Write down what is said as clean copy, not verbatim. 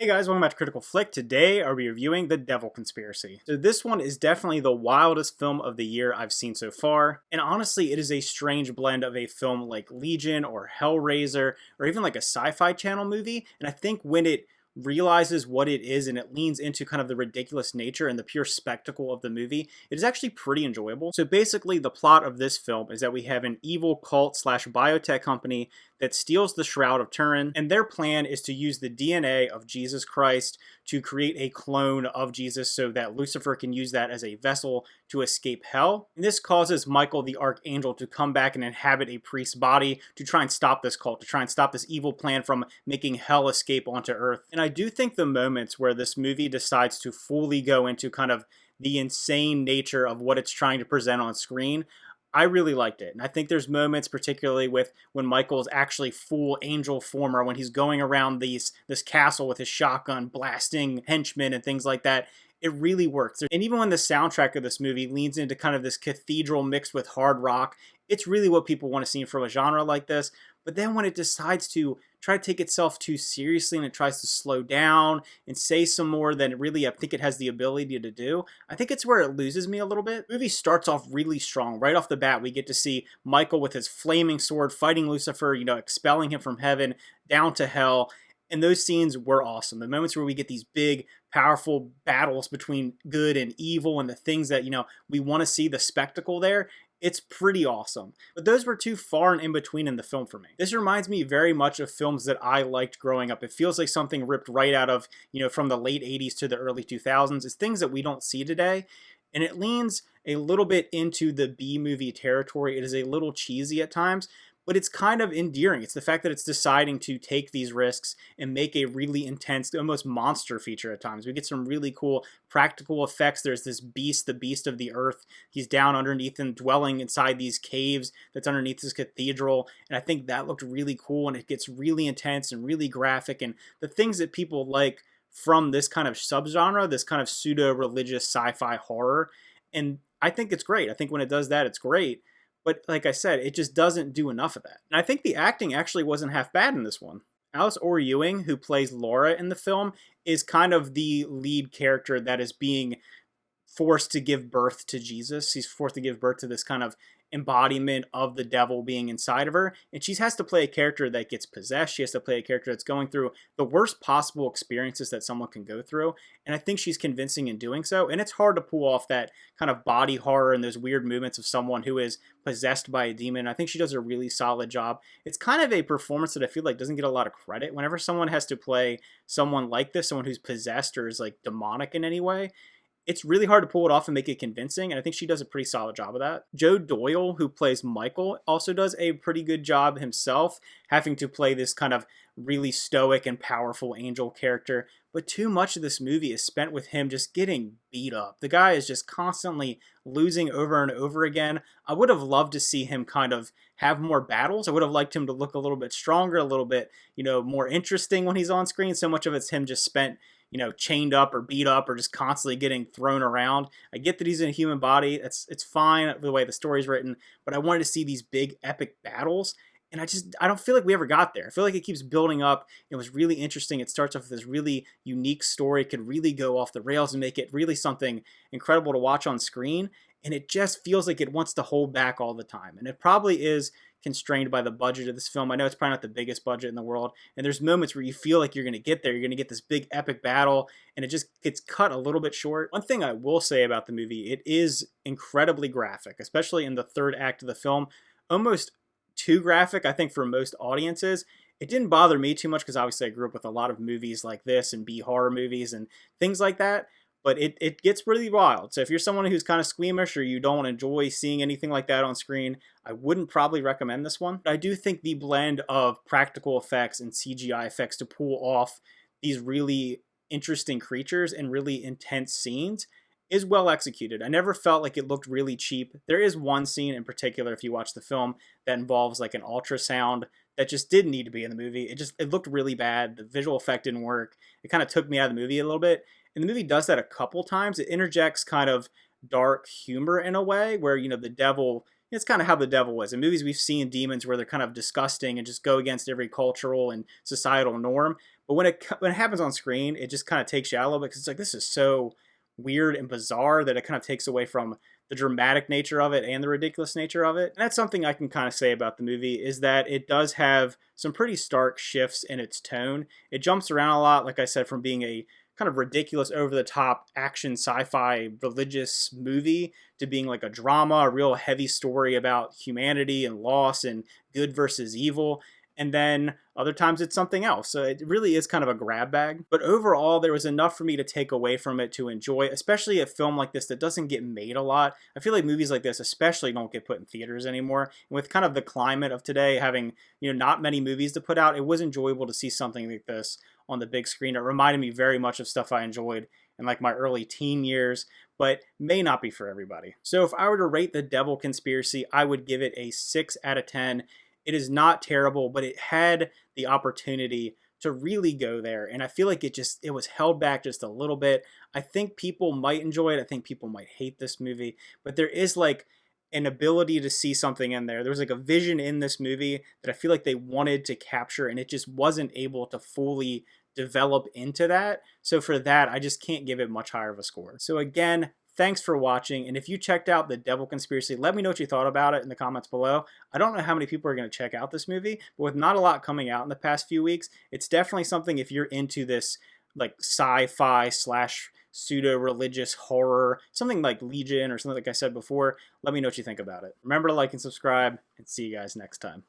Hey guys, welcome back to Critical Flick. Today I'll be reviewing The Devil Conspiracy. So this one is definitely the wildest film of the year I've seen so far, and honestly it is a strange blend of a film like Legion or Hellraiser or even like a Sci-Fi Channel movie, and I think when it realizes what it is and it leans into kind of the ridiculous nature and the pure spectacle of the movie, it is actually pretty enjoyable. So basically the plot of this film is that we have an evil cult slash biotech company that steals the Shroud of Turin, and their plan is to use the DNA of Jesus Christ to create a clone of Jesus so that Lucifer can use that as a vessel to escape hell. And this causes Michael the Archangel to come back and inhabit a priest's body to try and stop this cult, to try and stop this evil plan from making hell escape onto Earth. And I do think the moments where this movie decides to fully go into kind of the insane nature of what it's trying to present on screen, I really liked it. And I think there's moments, particularly with when Michael is actually full angel form, or when he's going around this castle with his shotgun blasting henchmen and things like that. It really works. And even when the soundtrack of this movie leans into kind of this cathedral mixed with hard rock, it's really what people want to see from a genre like this. But then when it decides to try to take itself too seriously and it tries to slow down and say some more than really I think it has the ability to do, I think it's where it loses me a little bit. The movie starts off really strong. Right off the bat, we get to see Michael with his flaming sword fighting Lucifer, expelling him from heaven down to hell. And those scenes were awesome. The moments where we get these big, powerful battles between good and evil and the things that, we want to see, the spectacle there, it's pretty awesome. But those were too far and in between in the film for me. This reminds me very much of films that I liked growing up. It feels like something ripped right out of, from the late 80s to the early 2000s. It's things that we don't see today. And it leans a little bit into the B-movie territory. It is a little cheesy at times, but it's kind of endearing. It's the fact that it's deciding to take these risks and make a really intense, almost monster feature at times. We get some really cool practical effects. There's this beast, the beast of the earth. He's down underneath and dwelling inside these caves that's underneath this cathedral. And I think that looked really cool, and it gets really intense and really graphic. And the things that people like from this kind of subgenre, this kind of pseudo-religious sci-fi horror. And I think it's great. I think when it does that, it's great. But like I said, it just doesn't do enough of that. And I think the acting actually wasn't half bad in this one. Alice Ewing, who plays Laura in the film, is kind of the lead character that is being forced to give birth to Jesus. She's forced to give birth to this kind of embodiment of the devil being inside of her. And she has to play a character that gets possessed. She has to play a character that's going through the worst possible experiences that someone can go through. And I think she's convincing in doing so. And it's hard to pull off that kind of body horror and those weird movements of someone who is possessed by a demon. I think she does a really solid job. It's kind of a performance that I feel like doesn't get a lot of credit. Whenever someone has to play someone like this, someone who's possessed or is like demonic in any way, it's really hard to pull it off and make it convincing, and I think she does a pretty solid job of that. Joe Doyle, who plays Michael, also does a pretty good job himself, having to play this kind of really stoic and powerful angel character, but too much of this movie is spent with him just getting beat up. The guy is just constantly losing over and over again. I would have loved to see him kind of have more battles. I would have liked him to look a little bit stronger, a little bit, more interesting when he's on screen. So much of it's him just spent chained up or beat up or just constantly getting thrown around. I get that he's in a human body. It's fine the way the story's written, but I wanted to see these big epic battles. And I don't feel like we ever got there. I feel like it keeps building up. It was really interesting. It starts off with this really unique story. It could really go off the rails and make it really something incredible to watch on screen. And it just feels like it wants to hold back all the time. And it probably is constrained by the budget of this film. I know it's probably not the biggest budget in the world, and there's moments where you feel like you're going to get there. You're going to get this big epic battle, and it just gets cut a little bit short. One thing I will say about the movie, it is incredibly graphic, especially in the third act of the film. Almost too graphic, I think, for most audiences. It didn't bother me too much because obviously I grew up with a lot of movies like this and B horror movies and things like that. But it gets really wild. So if you're someone who's kind of squeamish or you don't enjoy seeing anything like that on screen, I wouldn't probably recommend this one. But I do think the blend of practical effects and CGI effects to pull off these really interesting creatures and really intense scenes is well executed. I never felt like it looked really cheap. There is one scene in particular, if you watch the film, that involves like an ultrasound that just didn't need to be in the movie. It looked really bad. The visual effect didn't work. It kind of took me out of the movie a little bit. And the movie does that a couple times. It interjects kind of dark humor in a way where, the devil, it's kind of how the devil is. In movies, we've seen demons where they're kind of disgusting and just go against every cultural and societal norm. But when it happens on screen, it just kind of takes you out a little bit, because it's like, this is so weird and bizarre that it kind of takes away from the dramatic nature of it and the ridiculous nature of it. And that's something I can kind of say about the movie, is that it does have some pretty stark shifts in its tone. It jumps around a lot, like I said, from being a kind of ridiculous, over-the-top action sci-fi religious movie to being like a drama, a real heavy story about humanity and loss and good versus evil. And then other times it's something else. So it really is kind of a grab bag. But overall, there was enough for me to take away from it to enjoy, especially a film like this that doesn't get made a lot. I feel like movies like this especially don't get put in theaters anymore. And with kind of the climate of today, having, not many movies to put out, it was enjoyable to see something like this on the big screen. It reminded me very much of stuff I enjoyed in like my early teen years, but may not be for everybody. So if I were to rate The Devil Conspiracy, I would give it a 6 out of 10. It is not terrible, but it had the opportunity to really go there. And I feel like it was held back just a little bit. I think people might enjoy it. I think people might hate this movie, but there is like an ability to see something in there. There was like a vision in this movie that I feel like they wanted to capture, and it just wasn't able to fully develop into that. So for that, I just can't give it much higher of a score. So again, thanks for watching, and if you checked out The Devil Conspiracy, let me know what you thought about it in the comments below. I don't know how many people are going to check out this movie, but with not a lot coming out in the past few weeks, it's definitely something, if you're into this like sci-fi slash pseudo-religious horror, something like Legion or something like I said before, let me know what you think about it. Remember to like and subscribe, and see you guys next time.